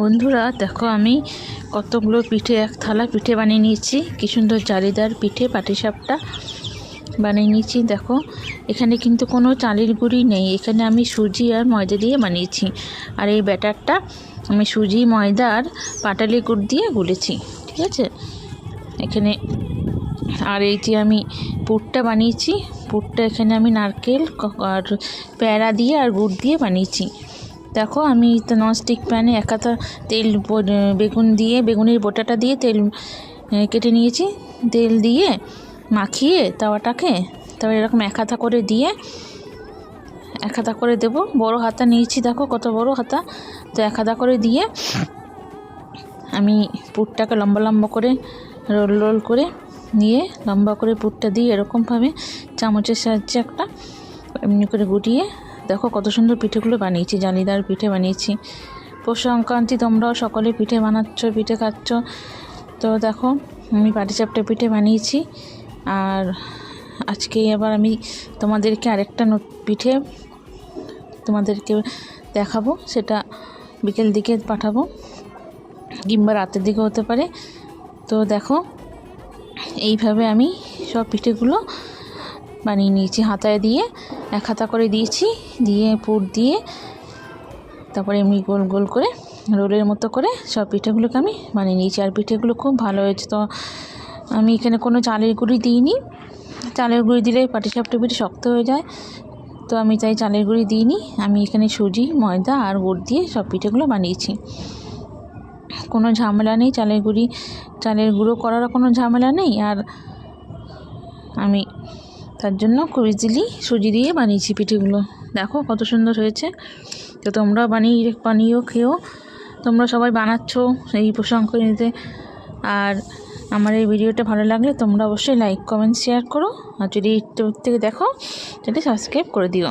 বন্ধুরা দেখো আমি কতগুলো পিঠে এক থালা পিঠে বানিয়ে নিয়েছি। কি সুন্দর জালিদার পিঠে পাটিসাপটা বানিয়ে নিয়েছি। দেখো এখানে কিন্তু কোনো চালের গুঁড়ি নেই, এখানে আমি সুজি আর ময়দা দিয়ে বানিয়েছি। আর এই ব্যাটারটা আমি সুজি ময়দা আর পাটালি গুড় দিয়ে গুলেছি, ঠিক আছে। এখানে আর এই যে আমি পুরটা বানিয়েছি, পুরটা এখানে আমি নারকেল আর প্যারা দিয়ে আর গুড় দিয়ে বানিয়েছি। দেখো আমি ননস্টিক প্যানে এক হাতা তেল বেগুন দিয়ে বেগুনের বোটাটা দিয়ে তেল কেটে নিয়েছি। তেল দিয়ে মাখিয়ে তাওয়াটাকে তারপর এরকম এক হাতা করে দিয়ে এক হাতা করে দেবো। বড় হাতা নিয়েছি, দেখো কত বড় হাতা, তো এক হাতা করে দিয়ে আমি পুরটাকে লম্বা লম্বা করে রোল রোল করে নিয়ে লম্বা করে পুরটা দিয়ে এরকমভাবে চামচের সাহায্যে একটা এমনি করে গুটিয়ে দেখো কত সুন্দর পিঠেগুলো বানিয়েছি, জালিদার পিঠে বানিয়েছি। পৌষ সংক্রান্তি তোমরাও সকলে পিঠে বানাচ্ছ, পিঠে খাচ্ছ। তো দেখো আমি পাটিসাপটা পিঠে বানিয়েছি। আর আজকে আবার আমি তোমাদেরকে আরেকটা পিঠে তোমাদেরকে দেখাবো, সেটা বিকেল দিকে পাঠাবো কিংবা রাতের দিকে হতে পারে। তো দেখো এইভাবে আমি সব পিঠেগুলো বানিয়ে নিয়েছি। হাতায় দিয়ে এক হাতা করে দিয়েছি, দিয়ে পুর দিয়ে তারপরে এমনি গোল গোল করে রোলের মতো করে সব পিঠেগুলোকে আমি বানিয়ে নিয়েছি। আর পিঠেগুলো খুব ভালো হয়েছে। তো আমি এখানে কোনো চালের গুঁড়ি দিইনি, চালের গুঁড়ি দিলে পাটিসাপটা পিঠে শক্ত হয়ে যায়, তো আমি তাই চালের গুঁড়ি দিইনি। আমি এখানে সুজি ময়দা আর গুড় দিয়ে সব পিঠেগুলো বানিয়েছি। কোনো ঝামেলা নেই, চালের গুঁড়ো করারও কোনো ঝামেলা নেই। আর আমি তার জন্য খুব ইজিলি সুজি দিয়ে বানিয়েছি পিঠেগুলো। দেখো কত সুন্দর হয়েছে। তো তোমরাও বানিয়েও খেও। তোমরা সবাই বানাচ্ছ এই সংক্রান্তিতে। আর আমার এই ভিডিওটা ভালো লাগলে তোমরা অবশ্যই লাইক কমেন্ট শেয়ার করো। আর যদি ইউটিউব থেকে দেখো তাহলে সাবস্ক্রাইব করে দিও।